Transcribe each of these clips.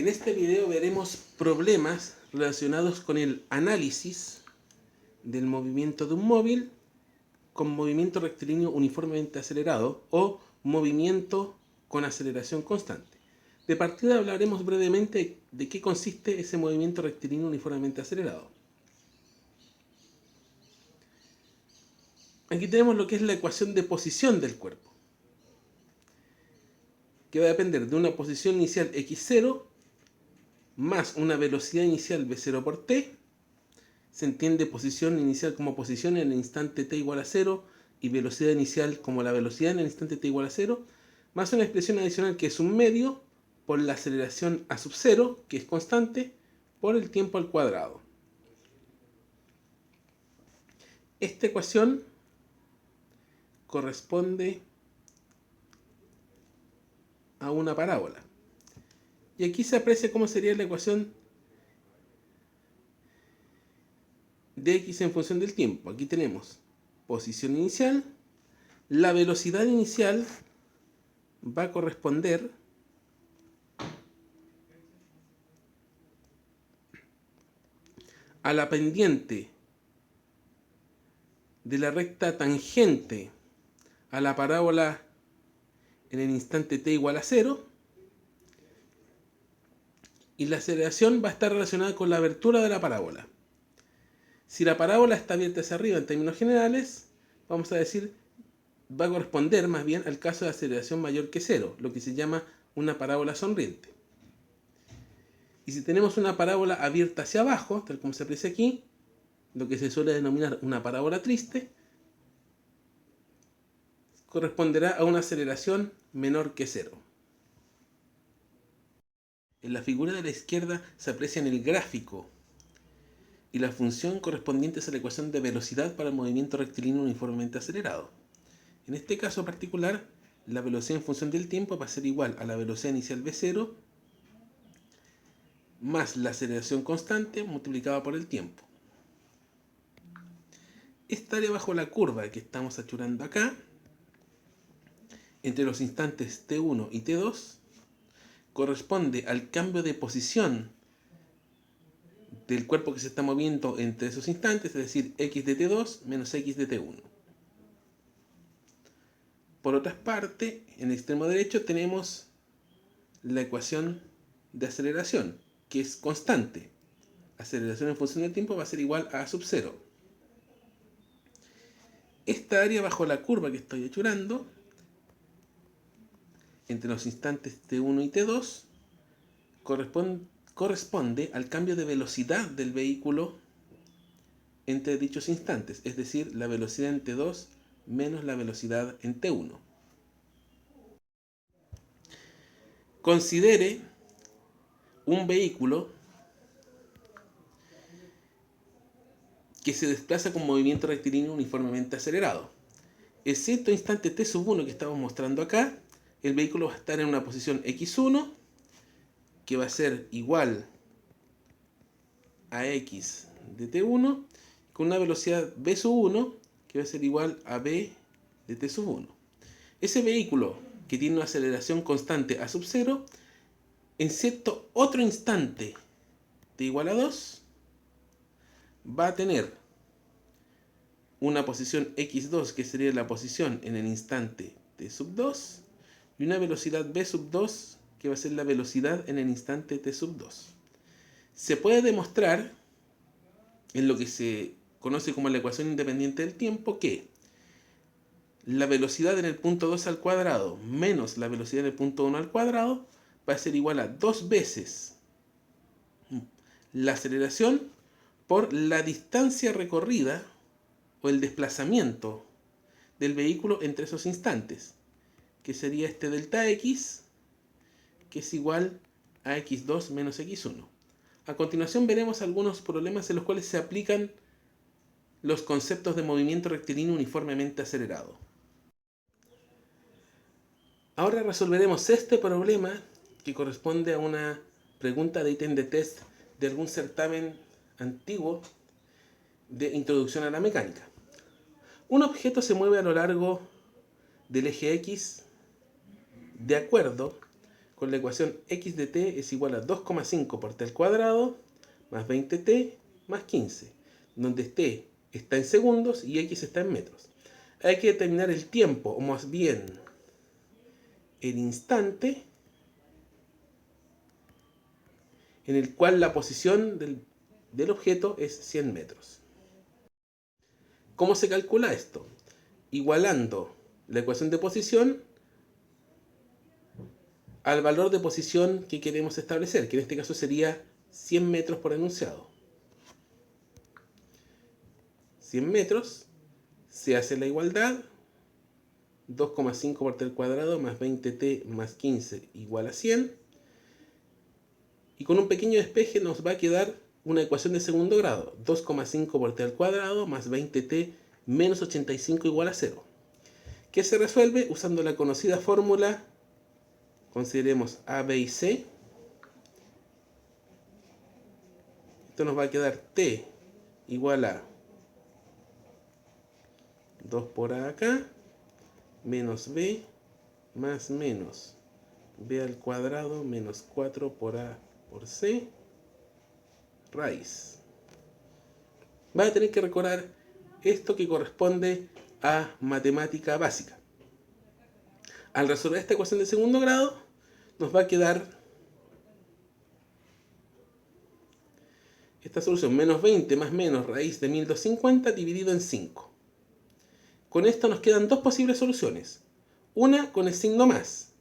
En este video veremos problemas relacionados con el análisis del movimiento de un móvil con movimiento rectilíneo uniformemente acelerado o movimiento con aceleración constante. De partida hablaremos brevemente de qué consiste ese movimiento rectilíneo uniformemente acelerado. Aquí tenemos lo que es la ecuación de posición del cuerpo, que va a depender de una posición inicial x0 más una velocidad inicial v0 por t. Se entiende posición inicial como posición en el instante t igual a 0 y velocidad inicial como la velocidad en el instante t igual a 0, más una expresión adicional que es un medio por la aceleración a sub 0, que es constante, por el tiempo al cuadrado. Esta ecuación corresponde a una parábola. Y aquí se aprecia cómo sería la ecuación de x en función del tiempo. Aquí tenemos posición inicial, la velocidad inicial va a corresponder a la pendiente de la recta tangente a la parábola en el instante t igual a 0, y la aceleración va a estar relacionada con la abertura de la parábola. Si la parábola está abierta hacia arriba en términos generales, vamos a decir, va a corresponder más bien al caso de aceleración mayor que 0, lo que se llama una parábola sonriente. Y si tenemos una parábola abierta hacia abajo, tal como se aprecia aquí, lo que se suele denominar una parábola triste, corresponderá a una aceleración menor que 0. En la figura de la izquierda se aprecia en el gráfico y la función correspondiente es a la ecuación de velocidad para el movimiento rectilíneo uniformemente acelerado. En este caso particular, la velocidad en función del tiempo va a ser igual a la velocidad inicial v0 más la aceleración constante multiplicada por el tiempo. Esta área bajo la curva que estamos achurando acá, entre los instantes t1 y t2, corresponde al cambio de posición del cuerpo que se está moviendo entre esos instantes, es decir, x de t2 menos x de t1. Por otra parte, en el extremo derecho tenemos la ecuación de aceleración, que es constante. Aceleración en función del tiempo va a ser igual a sub 0. Esta área bajo la curva que estoy achurando, entre los instantes t1 y t2, corresponde al cambio de velocidad del vehículo entre dichos instantes, es decir, la velocidad en t2 menos la velocidad en t1. Considere un vehículo que se desplaza con movimiento rectilíneo uniformemente acelerado. Excepto instante t sub 1 que estamos mostrando acá, el vehículo va a estar en una posición x1, que va a ser igual a x de t1, con una velocidad v sub 1, que va a ser igual a v de t sub 1. Ese vehículo que tiene una aceleración constante a sub 0, en cierto otro instante t igual a 2, va a tener una posición x2, que sería la posición en el instante t sub 2, y una velocidad v sub 2, que va a ser la velocidad en el instante t sub 2. Se puede demostrar, en lo que se conoce como la ecuación independiente del tiempo, que la velocidad en el punto 2 al cuadrado menos la velocidad en el punto 1 al cuadrado va a ser igual a 2 veces la aceleración por la distancia recorrida o el desplazamiento del vehículo entre esos instantes, que sería este delta x, que es igual a x2 menos x1. A continuación veremos algunos problemas en los cuales se aplican los conceptos de movimiento rectilíneo uniformemente acelerado. Ahora resolveremos este problema que corresponde a una pregunta de ítem de test de algún certamen antiguo de introducción a la mecánica. Un objeto se mueve a lo largo del eje X de acuerdo con la ecuación x de t es igual a 2,5 por t al cuadrado más 20t más 15, donde t está en segundos y x está en metros. Hay que determinar el tiempo, o más bien el instante en el cual la posición del objeto es 100 metros. ¿Cómo se calcula esto? Igualando la ecuación de posición al valor de posición que queremos establecer, que en este caso sería 100 metros por enunciado. 100 metros, se hace la igualdad, 2,5 por t al cuadrado más 20t más 15 igual a 100. Y con un pequeño despeje nos va a quedar una ecuación de segundo grado, 2,5 por t al cuadrado más 20t menos 85 igual a 0, que se resuelve usando la conocida fórmula. Consideremos A, B y C. Esto nos va a quedar t igual a 2 por A acá, menos B, más menos B al cuadrado, menos 4 por A por C, raíz. Va a tener que recordar esto que corresponde a matemática básica. Al resolver esta ecuación de segundo grado, nos va a quedar esta solución, menos 20 más menos raíz de 1250 dividido en 5. Con esto nos quedan dos posibles soluciones. Una con el signo más,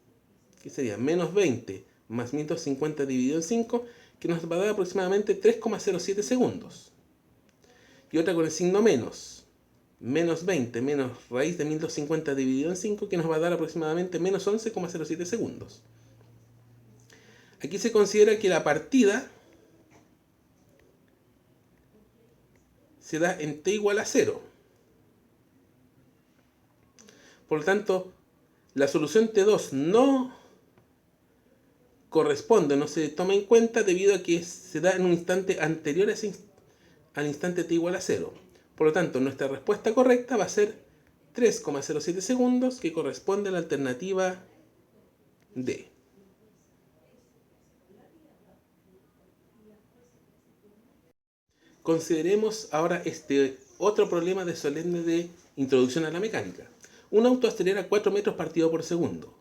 que sería menos 20 más 1250 dividido en 5, que nos va a dar aproximadamente 3,07 segundos. Y otra con el signo menos, menos 20 menos raíz de 1250 dividido en 5, que nos va a dar aproximadamente menos 11,07 segundos. Aquí se considera que la partida se da en t igual a 0. Por lo tanto, la solución T2 no corresponde, no se toma en cuenta debido a que se da en un instante anterior al instante t igual a 0. Por lo tanto, nuestra respuesta correcta va a ser 3,07 segundos, que corresponde a la alternativa D. Consideremos ahora este otro problema de solemne de introducción a la mecánica. Un auto acelera 4 metros partido por segundo.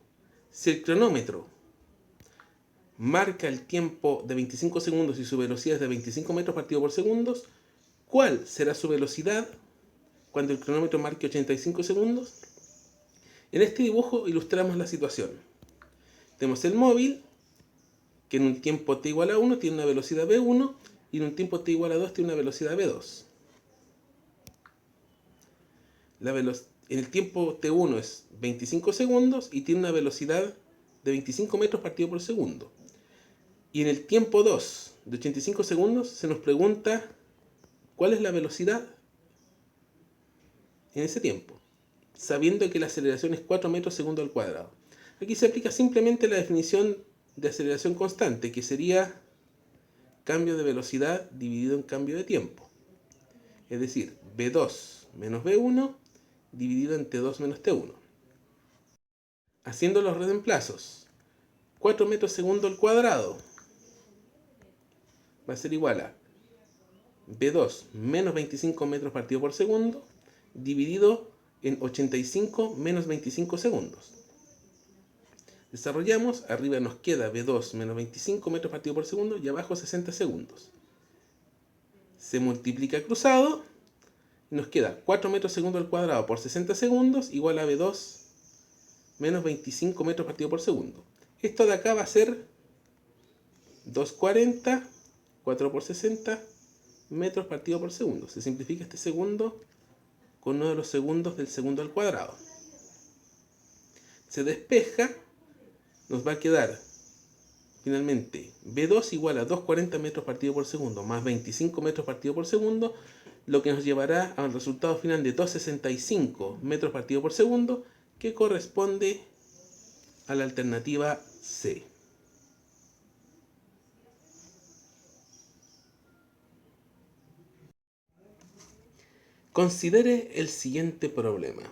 Si el cronómetro marca el tiempo de 25 segundos y su velocidad es de 25 metros partido por segundo, ¿cuál será su velocidad cuando el cronómetro marque 85 segundos? En este dibujo ilustramos la situación. Tenemos el móvil, que en un tiempo t igual a 1 tiene una velocidad v1 y en un tiempo t igual a 2 tiene una velocidad v2. En el tiempo t1 es 25 segundos y tiene una velocidad de 25 metros partido por segundo. Y en el tiempo 2 de 85 segundos se nos pregunta cuál es la velocidad en ese tiempo, sabiendo que la aceleración es 4 metros segundo al cuadrado. Aquí se aplica simplemente la definición de aceleración constante, que sería cambio de velocidad dividido en cambio de tiempo. Es decir, v2 menos v1 dividido en t2 menos t1. Haciendo los reemplazos, 4 metros segundo al cuadrado va a ser igual a v2 menos 25 metros partido por segundo dividido en 85 menos 25 segundos. Desarrollamos, arriba nos queda v2 menos 25 metros partido por segundo y abajo 60 segundos. Se multiplica cruzado y nos queda 4 metros segundo al cuadrado por 60 segundos igual a v2 menos 25 metros partido por segundo. Esto de acá va a ser 240, 4 por 60 metros partido por segundo. Se simplifica este segundo con uno de los segundos del segundo al cuadrado. Se despeja, nos va a quedar finalmente v2 igual a 240 metros partido por segundo más 25 metros partido por segundo, lo que nos llevará al resultado final de 265 metros partido por segundo, que corresponde a la alternativa C. Considere el siguiente problema.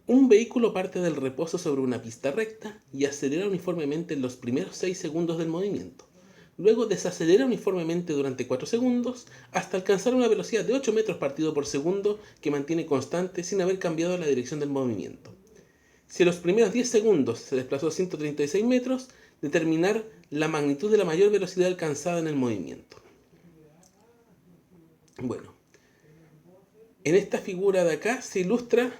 Un vehículo parte del reposo sobre una pista recta y acelera uniformemente en los primeros 6 segundos del movimiento. Luego desacelera uniformemente durante 4 segundos hasta alcanzar una velocidad de 8 metros partido por segundo que mantiene constante sin haber cambiado la dirección del movimiento. Si en los primeros 10 segundos se desplazó 136 metros, determinar la magnitud de la mayor velocidad alcanzada en el movimiento. Bueno, en esta figura de acá se ilustra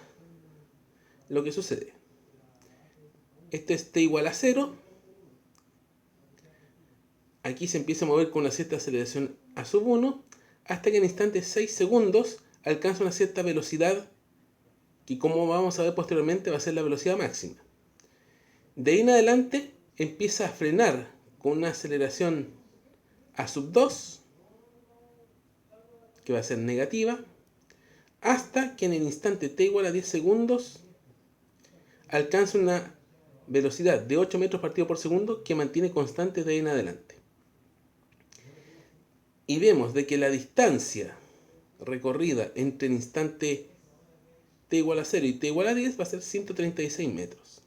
lo que sucede. Este es t igual a 0. Aquí se empieza a mover con una cierta aceleración a sub 1 hasta que en instantes 6 segundos alcanza una cierta velocidad que, como vamos a ver posteriormente, va a ser la velocidad máxima. De ahí en adelante empieza a frenar con una aceleración a sub 2, que va a ser negativa, hasta que en el instante t igual a 10 segundos alcanza una velocidad de 8 metros partido por segundo que mantiene constante de ahí en adelante. Y vemos de que la distancia recorrida entre el instante t igual a 0 y t igual a 10 va a ser 136 metros.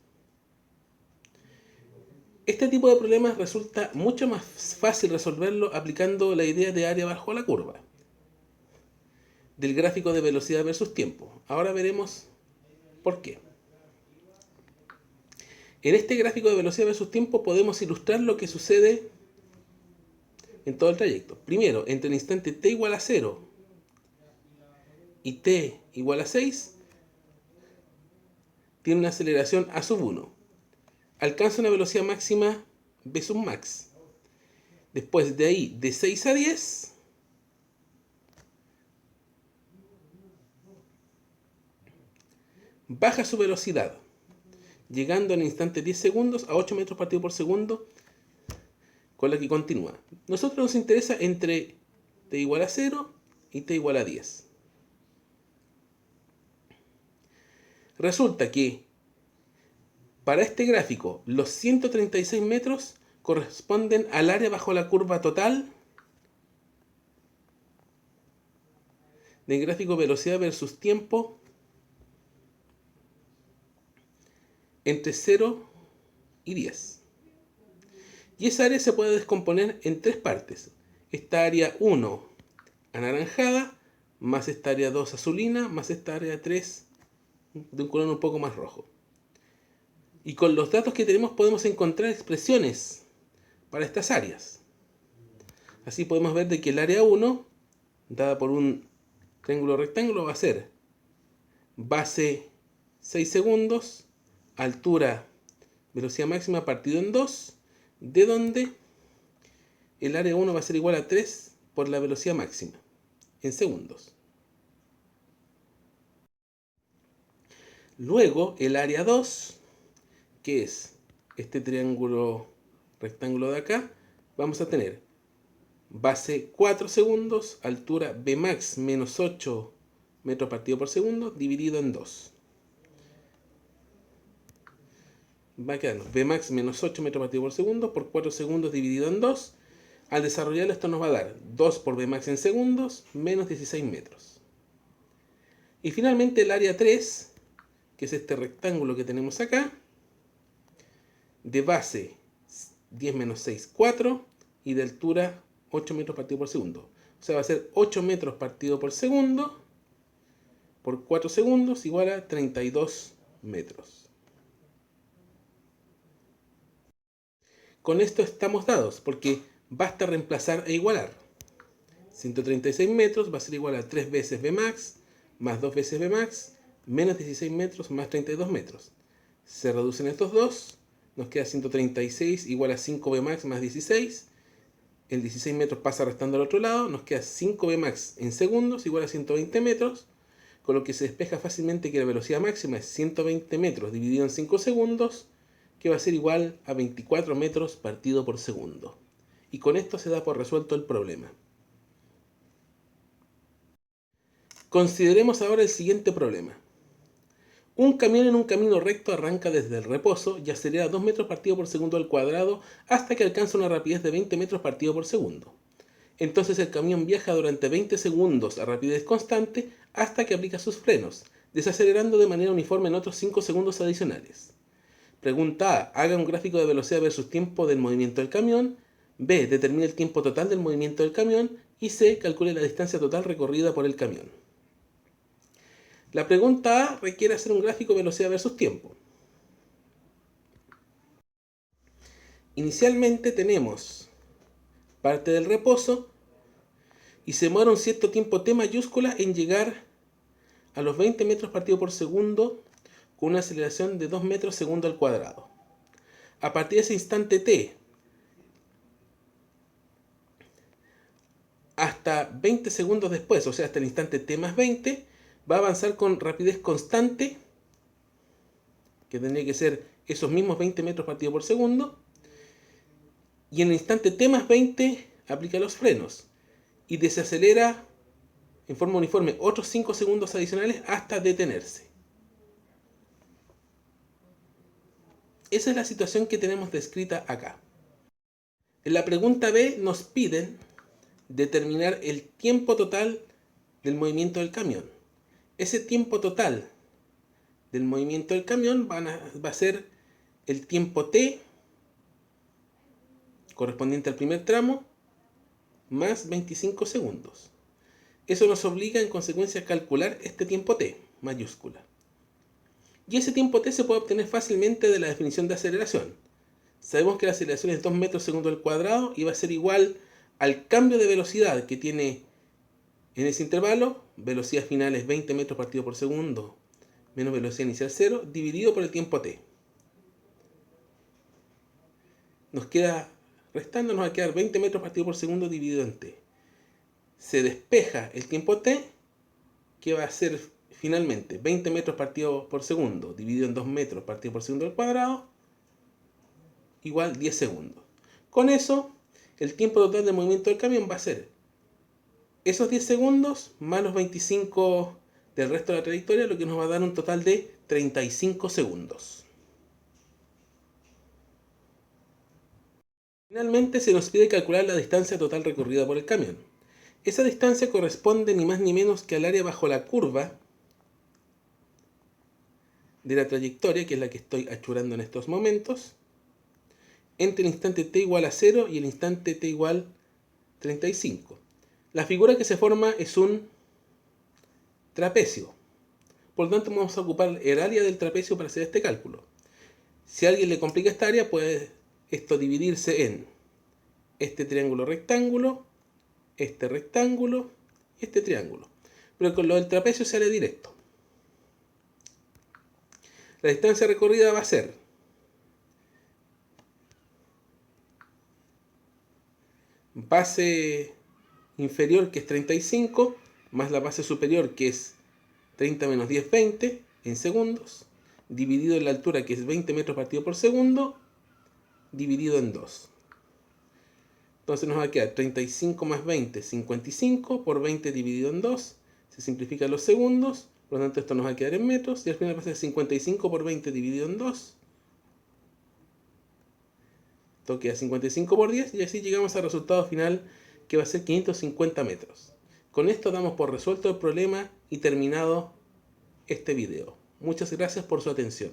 Este tipo de problemas resulta mucho más fácil resolverlo aplicando la idea de área bajo la curva del gráfico de velocidad versus tiempo. Ahora veremos por qué. En este gráfico de velocidad versus tiempo podemos ilustrar lo que sucede en todo el trayecto. Primero, entre el instante t igual a 0 y t igual a 6, tiene una aceleración a sub 1. Alcanza una velocidad máxima v sub max. Después de ahí, de 6 a 10, baja su velocidad, llegando en el instante 10 segundos a 8 metros partido por segundo, con la que continúa. Nosotros nos interesa entre t igual a 0 y t igual a 10. Resulta que para este gráfico los 136 metros corresponden al área bajo la curva total del gráfico velocidad versus tiempo entre 0 y 10. Y esa área se puede descomponer en tres partes. Esta área 1 anaranjada, más esta área 2 azulina, más esta área 3 de un color un poco más rojo. Y con los datos que tenemos podemos encontrar expresiones para estas áreas. Así podemos ver de que el área 1, dada por un triángulo rectángulo, va a ser base 6 segundos, altura, velocidad máxima partido en 2, de donde el área 1 va a ser igual a 3 por la velocidad máxima, en segundos. Luego el área 2, que es este triángulo rectángulo de acá, vamos a tener base 4 segundos, altura Bmax menos 8 metros partido por segundo, dividido en 2. Va a quedarnos Bmax menos 8 metros partido por segundo por 4 segundos dividido en 2. Al desarrollarlo esto nos va a dar 2 por Bmax en segundos menos 16 metros. Y finalmente el área 3, que es este rectángulo que tenemos acá, de base 10 menos 6, 4, y de altura 8 metros partido por segundo. O sea, va a ser 8 metros partido por segundo por 4 segundos igual a 32 metros. Con esto estamos dados, porque basta reemplazar e igualar. 136 metros va a ser igual a 3 veces Bmax, más 2 veces Bmax, menos 16 metros, más 32 metros. Se reducen estos dos, nos queda 136 igual a 5 Bmax más 16. El 16 metros pasa restando al otro lado, nos queda 5 Bmax en segundos igual a 120 metros, con lo que se despeja fácilmente que la velocidad máxima es 120 metros dividido en 5 segundos, que va a ser igual a 24 metros partido por segundo. Y con esto se da por resuelto el problema. Consideremos ahora el siguiente problema. Un camión en un camino recto arranca desde el reposo y acelera 2 metros partido por segundo al cuadrado hasta que alcanza una rapidez de 20 metros partido por segundo. Entonces el camión viaja durante 20 segundos a rapidez constante hasta que aplica sus frenos, desacelerando de manera uniforme en otros 5 segundos adicionales. Pregunta A. Haga un gráfico de velocidad versus tiempo del movimiento del camión. B. Determine el tiempo total del movimiento del camión. Y C. Calcule la distancia total recorrida por el camión. La pregunta A requiere hacer un gráfico de velocidad versus tiempo. Inicialmente tenemos parte del reposo y se demora un cierto tiempo t mayúscula en llegar a los 20 metros partido por segundo con una aceleración de 2 metros segundo al cuadrado. A partir de ese instante t hasta 20 segundos después, o sea, hasta el instante t más 20, va a avanzar con rapidez constante, que tendría que ser esos mismos 20 metros partido por segundo, y en el instante t más 20 aplica los frenos y desacelera en forma uniforme otros 5 segundos adicionales hasta detenerse. Esa es la situación que tenemos descrita acá. En la pregunta B nos piden determinar el tiempo total del movimiento del camión. Ese tiempo total del movimiento del camión va a ser el tiempo t correspondiente al primer tramo más 25 segundos. Eso nos obliga en consecuencia a calcular este tiempo t mayúscula. Y ese tiempo t se puede obtener fácilmente de la definición de aceleración. Sabemos que la aceleración es 2 metros segundo al cuadrado y va a ser igual al cambio de velocidad que tiene en ese intervalo. Velocidad final es 20 metros partido por segundo menos velocidad inicial 0 dividido por el tiempo t. Nos va a quedar 20 metros partido por segundo dividido en t. Se despeja el tiempo t, que va a ser finalmente 20 metros partido por segundo dividido en 2 metros partido por segundo al cuadrado, igual 10 segundos. Con eso, el tiempo total de movimiento del camión va a ser esos 10 segundos más los 25 del resto de la trayectoria, lo que nos va a dar un total de 35 segundos. Finalmente se nos pide calcular la distancia total recorrida por el camión. Esa distancia corresponde ni más ni menos que al área bajo la curva de la trayectoria, que es la que estoy achurando en estos momentos, entre el instante t igual a 0 y el instante t igual 35. La figura que se forma es un trapecio. Por lo tanto, vamos a ocupar el área del trapecio para hacer este cálculo. Si a alguien le complica esta área, puede esto dividirse en este triángulo rectángulo, este rectángulo y este triángulo. Pero con lo del trapecio se hará directo. La distancia recorrida va a ser base inferior, que es 35, más la base superior, que es 30 menos 10, 20 en segundos, dividido en la altura, que es 20 metros partido por segundo, dividido en 2. Entonces nos va a quedar 35 más 20, 55, por 20 dividido en 2. Se simplifican los segundos, por lo tanto esto nos va a quedar en metros, y al final va a ser 55 por 20 dividido en 2. Esto queda 55 por 10, y así llegamos al resultado final, que va a ser 550 metros. Con esto damos por resuelto el problema y terminado este video. Muchas gracias por su atención.